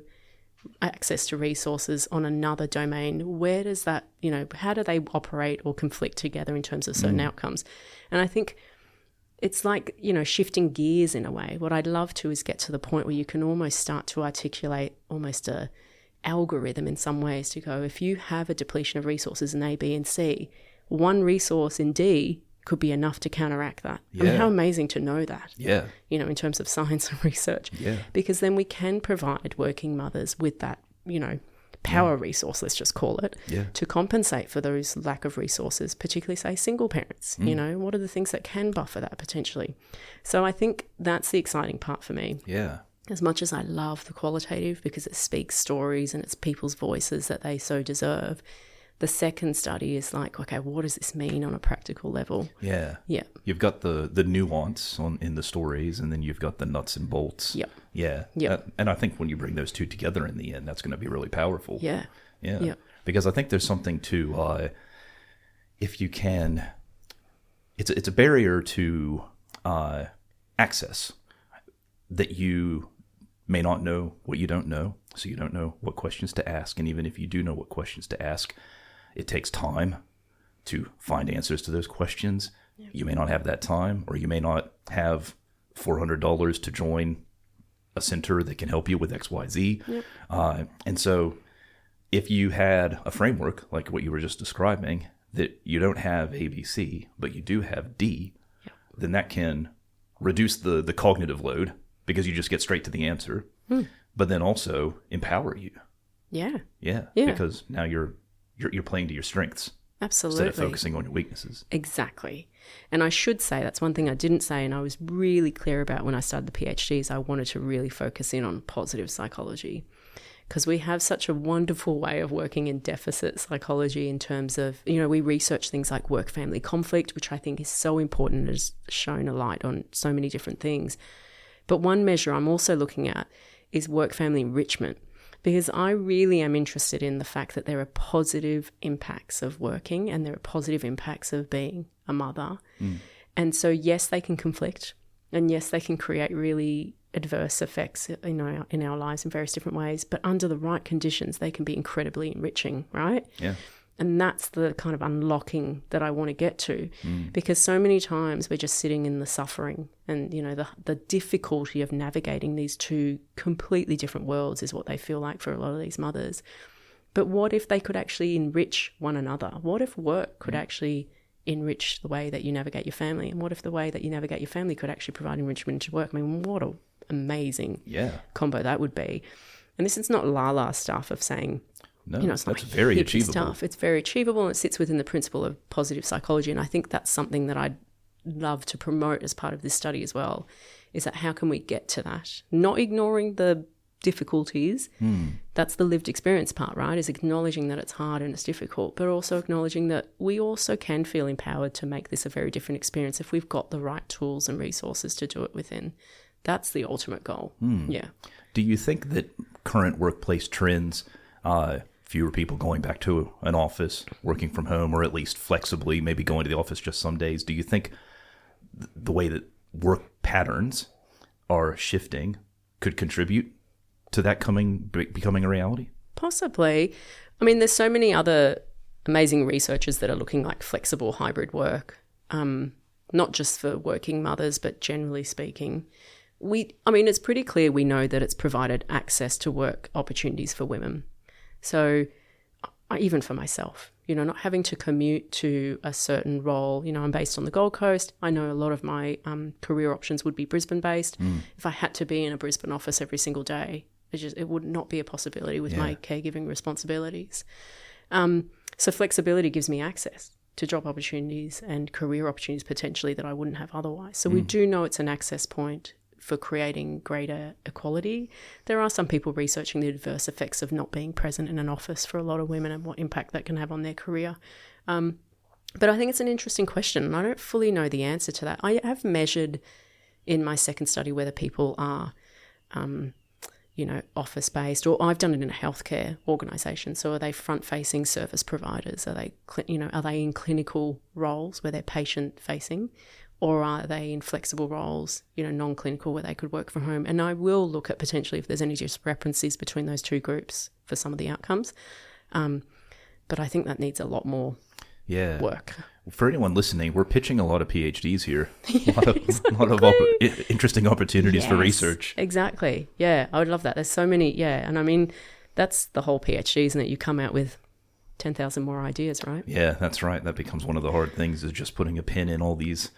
access to resources on another domain. Where does that, you know, how do they operate or conflict together in terms of certain outcomes? And I think it's like, you know, shifting gears in a way. What I'd love to is get to the point where you can almost start to articulate almost a algorithm in some ways to go, if you have a depletion of resources in A, B, and C, one resource in D could be enough to counteract that. I mean, how amazing to know that, you know, in terms of science and research, because then we can provide working mothers with that, you know, power resource, let's just call it, to compensate for those lack of resources, particularly, say, single parents. You know, what are the things that can buffer that potentially? So I think that's the exciting part for me. As much as I love the qualitative because it speaks stories and it's people's voices that they so deserve, The second study is like, okay, what does this mean on a practical level? Yeah. Yeah. You've got the nuance in the stories, and then you've got the nuts and bolts. Yep. Yeah. Yep. And I think when you bring those two together in the end, that's going to be really powerful. Yeah. Yeah. Yep. Because I think there's something to, if you can, it's a barrier to access, that you may not know what you don't know, so you don't know what questions to ask. And even if you do know what questions to ask, it takes time to find answers to those questions. Yep. You may not have that time, or you may not have $400 to join a center that can help you with XYZ. Yep. And so if you had a framework like what you were just describing, that you don't have ABC, but you do have D, yep, then that can reduce the cognitive load, because you just get straight to the answer, but then also empower you. Yeah. Yeah. Yeah. Because now you're playing to your strengths. Absolutely. Instead of focusing on your weaknesses. Exactly. And I should say, that's one thing I didn't say, and I was really clear about when I started the PhD, is I wanted to really focus in on positive psychology, because we have such a wonderful way of working in deficit psychology in terms of, we research things like work-family conflict, which I think is so important and has shown a light on so many different things. But one measure I'm also looking at is work-family enrichment, because I really am interested in the fact that there are positive impacts of working and there are positive impacts of being a mother. And so, yes, they can conflict, and yes, they can create really adverse effects in our lives in various different ways, but under the right conditions, they can be incredibly enriching, right? Yeah. And that's the kind of unlocking that I want to get to, because so many times we're just sitting in the suffering and, the difficulty of navigating these two completely different worlds is what they feel like for a lot of these mothers. But what if they could actually enrich one another? What if work could actually enrich the way that you navigate your family? And what if the way that you navigate your family could actually provide enrichment to work? I mean, what an amazing combo that would be. And this is not la-la stuff of saying, no, it's that's not very achievable stuff. It's very achievable, and it sits within the principle of positive psychology. And I think that's something that I'd love to promote as part of this study as well, is that how can we get to that? Not ignoring the difficulties. That's the lived experience part, right? Is acknowledging that it's hard and it's difficult, but also acknowledging that we also can feel empowered to make this a very different experience if we've got the right tools and resources to do it within. That's the ultimate goal. Yeah. Do you think that current workplace trends, fewer people going back to an office, working from home, or at least flexibly, maybe going to the office just some days, do you think the way that work patterns are shifting could contribute to that becoming a reality? Possibly. I mean, there's so many other amazing researchers that are looking like flexible hybrid work, not just for working mothers, but generally speaking. It's pretty clear we know that it's provided access to work opportunities for women. So even for myself, not having to commute to a certain role, I'm based on the Gold Coast. I know a lot of my career options would be Brisbane based. If I had to be in a Brisbane office every single day, it would not be a possibility with my caregiving responsibilities. So flexibility gives me access to job opportunities and career opportunities potentially that I wouldn't have otherwise. So we do know it's an access point for creating greater equality. There are some people researching the adverse effects of not being present in an office for a lot of women and what impact that can have on their career. But I think it's an interesting question, and I don't fully know the answer to that. I have measured in my second study whether people are, office-based, or I've done it in a healthcare organisation. So are they front-facing service providers? Are they in clinical roles where they're patient-facing? Or are they in flexible roles, non-clinical, where they could work from home? And I will look at potentially if there's any discrepancies between those two groups for some of the outcomes. But I think that needs a lot more work. For anyone listening, we're pitching a lot of PhDs here. A lot of interesting opportunities for research. Exactly. Yeah, I would love that. There's so many. Yeah, and I mean, that's the whole PhD, isn't it? You come out with 10,000 more ideas, right? Yeah, that's right. That becomes one of the hard things, is just putting a pin in all these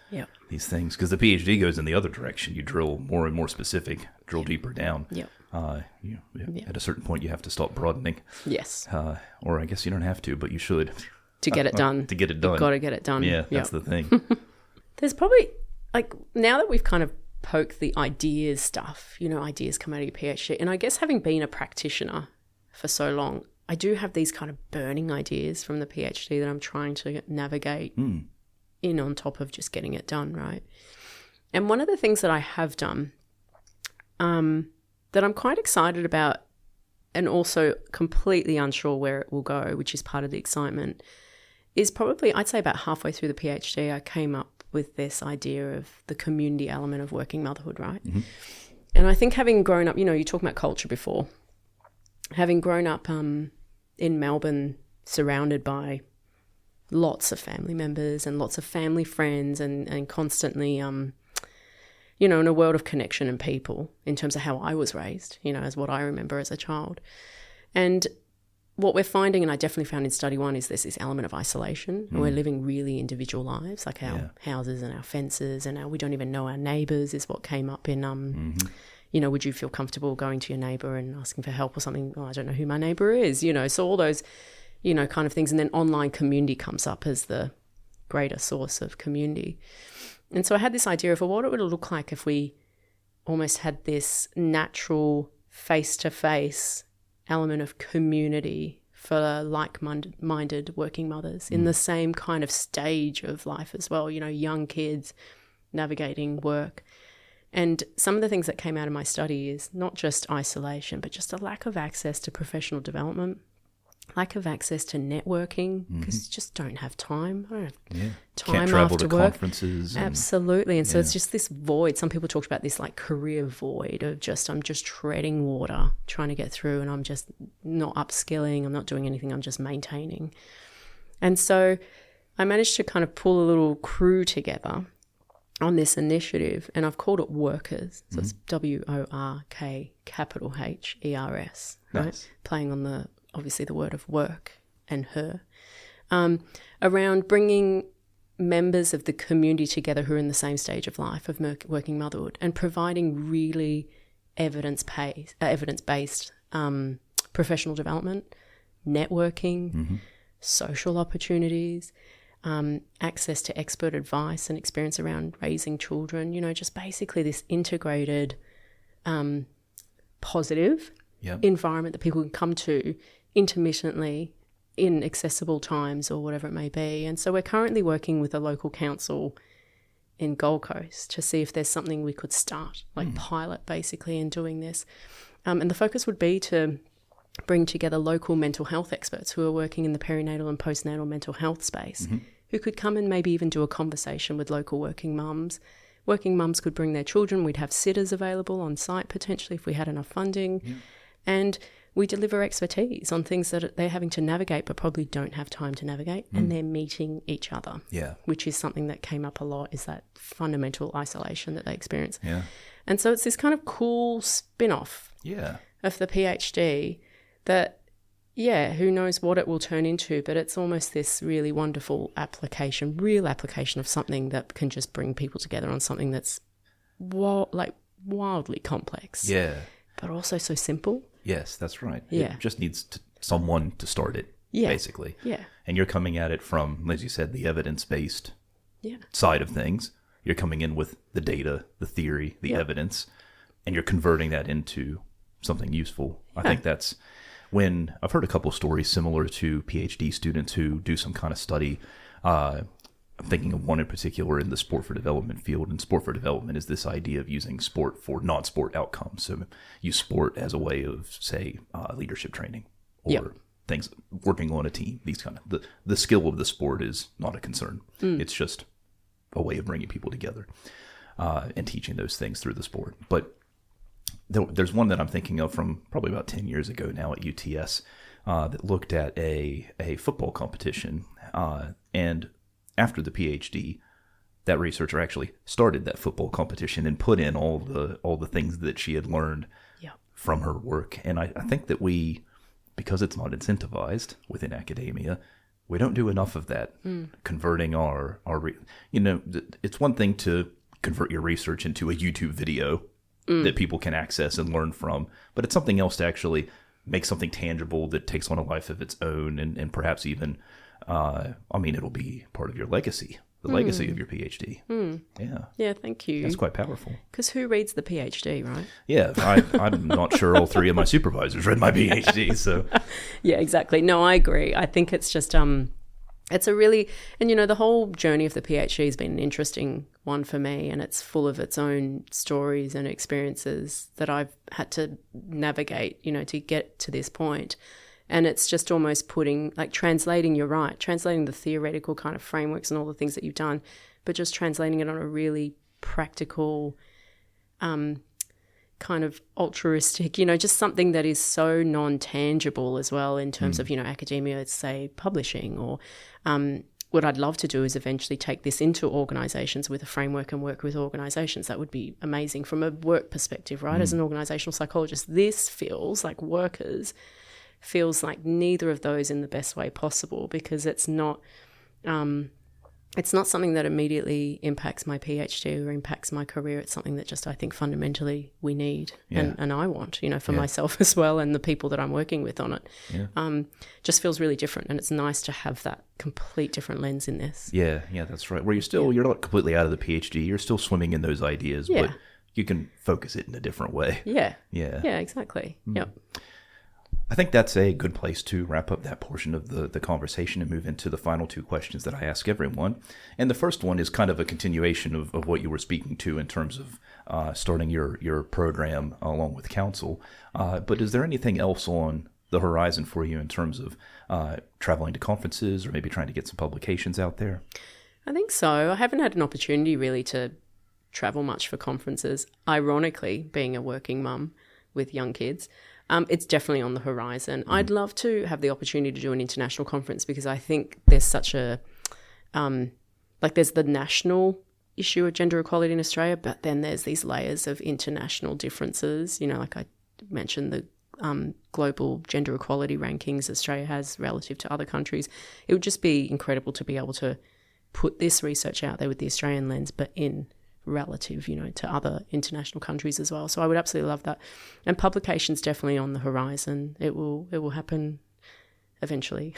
things. Because the PhD goes in the other direction. You drill more and more specific, drill deeper down. At a certain point, you have to stop broadening. Yes. Or I guess you don't have to, but you should. To get it done. To get it done. You've got to get it done. Yeah, that's the thing. There's probably, now that we've kind of poked the ideas stuff, ideas come out of your PhD. And I guess having been a practitioner for so long, I do have these kind of burning ideas from the PhD that I'm trying to navigate in on top of just getting it done, right? And one of the things that I have done that I'm quite excited about and also completely unsure where it will go, which is part of the excitement, is probably, I'd say about halfway through the PhD, I came up with this idea of the community element of working motherhood, right? Mm-hmm. And I think having grown up, you talked about culture before, having grown up in Melbourne, surrounded by lots of family members and lots of family friends and constantly, in a world of connection and people in terms of how I was raised, as what I remember as a child. And what we're finding, and I definitely found in study one, is there's this element of isolation. And we're living really individual lives, like our houses and our fences, and we don't even know our neighbours is what came up in, would you feel comfortable going to your neighbour and asking for help or something? Oh, I don't know who my neighbour is, so all those, kind of things. And then online community comes up as the greater source of community. And so I had this idea of what it would look like if we almost had this natural face-to-face element of community for like-minded working mothers in the same kind of stage of life as well, young kids navigating work. And some of the things that came out of my study is not just isolation, but just a lack of access to professional development, lack of access to networking, because you just don't have time. I don't have time Can't travel after to work. Conferences. Absolutely. And so it's just this void. Some people talked about this like career void of I'm just treading water, trying to get through, and I'm just not upskilling. I'm not doing anything. I'm just maintaining. And so I managed to kind of pull a little crew together on this initiative, and I've called it Workers. So it's WORK capital HERS, right? Nice. Playing on obviously the word of work and her, around bringing members of the community together who are in the same stage of life of working motherhood and providing really evidence-based professional development, networking, social opportunities, access to expert advice and experience around raising children, just basically this integrated, positive environment that people can come to intermittently in accessible times or whatever it may be. And so we're currently working with a local council in Gold Coast to see if there's something we could start, like pilot basically in doing this. And the focus would be to bring together local mental health experts who are working in the perinatal and postnatal mental health space, who could come and maybe even do a conversation with local working mums. Working mums could bring their children. We'd have sitters available on site potentially if we had enough funding. And we deliver expertise on things that they're having to navigate but probably don't have time to navigate, and they're meeting each other, which is something that came up a lot, is that fundamental isolation that they experience. And so it's this kind of cool spin-off of the PhD that, who knows what it will turn into, but it's almost this really wonderful real application of something that can just bring people together on something that's wildly complex. But also so simple. Yes, that's right. It just needs someone to start it, basically. And you're coming at it from, as you said, the evidence-based side of things. You're coming in with the data, the theory, the evidence, and you're converting that into something useful. I think that's when I've heard a couple of stories similar to PhD students who do some kind of study. I'm thinking of one in particular in the sport for development field, and sport for development is this idea of using sport for non-sport outcomes. So use sport as a way of, say, leadership training or things, working on a team. These kind of, the skill of the sport is not a concern. It's just a way of bringing people together and teaching those things through the sport. But there's one that I'm thinking of from probably about 10 years ago now at UTS that looked at a football competition, and after the PhD, that researcher actually started that football competition and put in all the things that she had learned from her work. And I think that because it's not incentivized within academia, we don't do enough of that. Converting it's one thing to convert your research into a YouTube video that people can access and learn from, but it's something else to actually make something tangible that takes on a life of its own and perhaps even it'll be part of your legacy the legacy of your PhD. Yeah. Yeah, thank you. That's quite powerful. Because who reads the PhD, right? Yeah, I'm not sure all three of my supervisors read my PhD, so. Yeah, exactly. No, I agree. I think it's just, it's a really, and the whole journey of the PhD has been an interesting one for me, and it's full of its own stories and experiences that I've had to navigate, to get to this point. And it's just almost translating the theoretical kind of frameworks and all the things that you've done, but just translating it on a really practical, kind of altruistic, just something that is so non-tangible as well in terms of, academia, say publishing, or what I'd love to do is eventually take this into organisations with a framework and work with organisations. That would be amazing from a work perspective, right? As an organisational psychologist, this feels like workers, feels like neither of those in the best way possible, because it's not something that immediately impacts my PhD or impacts my career. It's something that just I think fundamentally we need and I want, for myself as well, and the people that I'm working with on it. Yeah. Just feels really different, and it's nice to have that complete different lens in this. Yeah, that's right. Where you're not completely out of the PhD, you're still swimming in those ideas, but you can focus it in a different way. Yeah, exactly. Yep. I think that's a good place to wrap up that portion of the conversation and move into the final two questions that I ask everyone. And the first one is kind of a continuation of what you were speaking to in terms of starting your program along with counsel. But is there anything else on the horizon for you in terms of traveling to conferences or maybe trying to get some publications out there? I think so. I haven't had an opportunity really to travel much for conferences. Ironically, being a working mum with young kids, it's definitely on the horizon. I'd love to have the opportunity to do an international conference, because I think there's such a, there's the national issue of gender equality in Australia, but then there's these layers of international differences. Like I mentioned, the global gender equality rankings Australia has relative to other countries. It would just be incredible to be able to put this research out there with the Australian lens, but in relative, to other international countries as well. So I would absolutely love that. And publication's definitely on the horizon. It will happen eventually.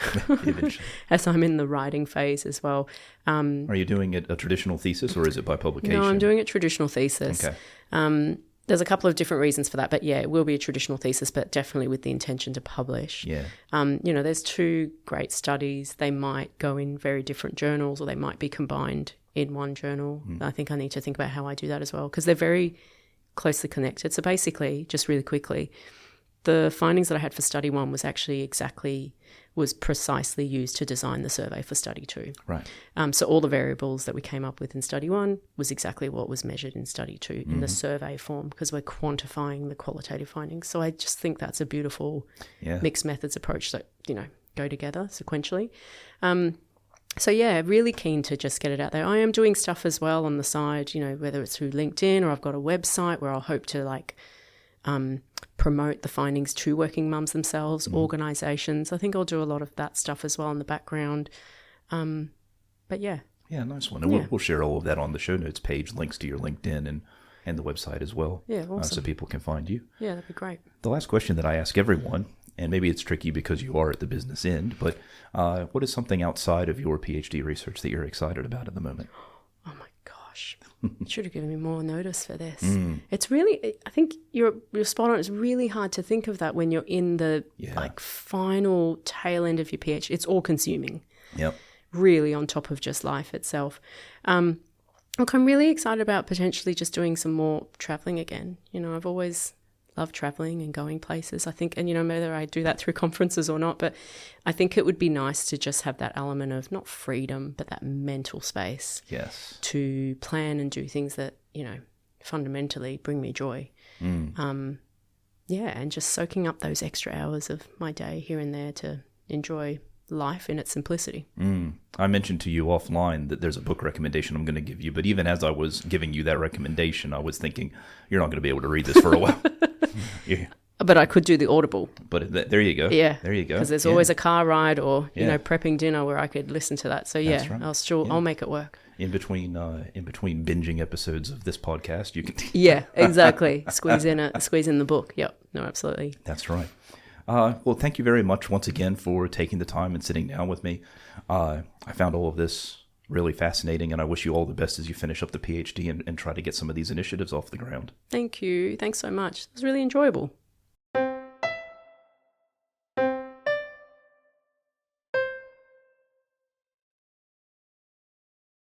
As I'm in the writing phase as well. Are you doing a traditional thesis, or is it by publication? No, I'm doing a traditional thesis. Okay. There's a couple of different reasons for that, but it will be a traditional thesis, but definitely with the intention to publish. Yeah. There's two great studies. They might go in very different journals, or they might be combined in one journal. I think I need to think about how I do that as well, because they're very closely connected. So basically, just really quickly, the findings that I had for study 1 was precisely used to design the survey for study 2. Right. So all the variables that we came up with in study 1 was exactly what was measured in study 2 in the survey form, because we're quantifying the qualitative findings. So I just think that's a beautiful mixed methods approach that, go together sequentially. Really keen to just get it out there. I am doing stuff as well on the side, whether it's through LinkedIn, or I've got a website where I'll hope to promote the findings to working mums themselves, organisations. I think I'll do a lot of that stuff as well in the background. Yeah, nice one. And we'll share all of that on the show notes page, links to your LinkedIn and the website as well. Yeah, awesome. So people can find you. Yeah, that'd be great. The last question that I ask everyone, and maybe it's tricky because you are at the business end, but what is something outside of your PhD research that you're excited about at the moment? Oh my gosh. You should have given me more notice for this. It's really, I think you're spot on. It's really hard to think of that when you're in the final tail end of your PhD. It's all consuming. Yep. Really on top of just life itself. Look, I'm really excited about potentially just doing some more traveling again. I've always loved traveling and going places, I think, and whether I do that through conferences or not, but I think it would be nice to just have that element of not freedom, but that mental space. Yes. To plan and do things that, fundamentally bring me joy. And just soaking up those extra hours of my day here and there to enjoy life in its simplicity. I mentioned to you offline that there's a book recommendation I'm going to give you, but even as I was giving you that recommendation, I was thinking, you're not going to be able to read this for a while. Yeah. But I could do the Audible. But there you go. Yeah. There you go. Because there's always a car ride or, prepping dinner where I could listen to that. So right. I'll make it work. In between binging episodes of this podcast, you can... Yeah, exactly. Squeeze in the book. Yep. No, absolutely. That's right. Well, thank you very much once again for taking the time and sitting down with me. I found all of this really fascinating, and I wish you all the best as you finish up the PhD and try to get some of these initiatives off the ground. Thank you. Thanks so much. It was really enjoyable.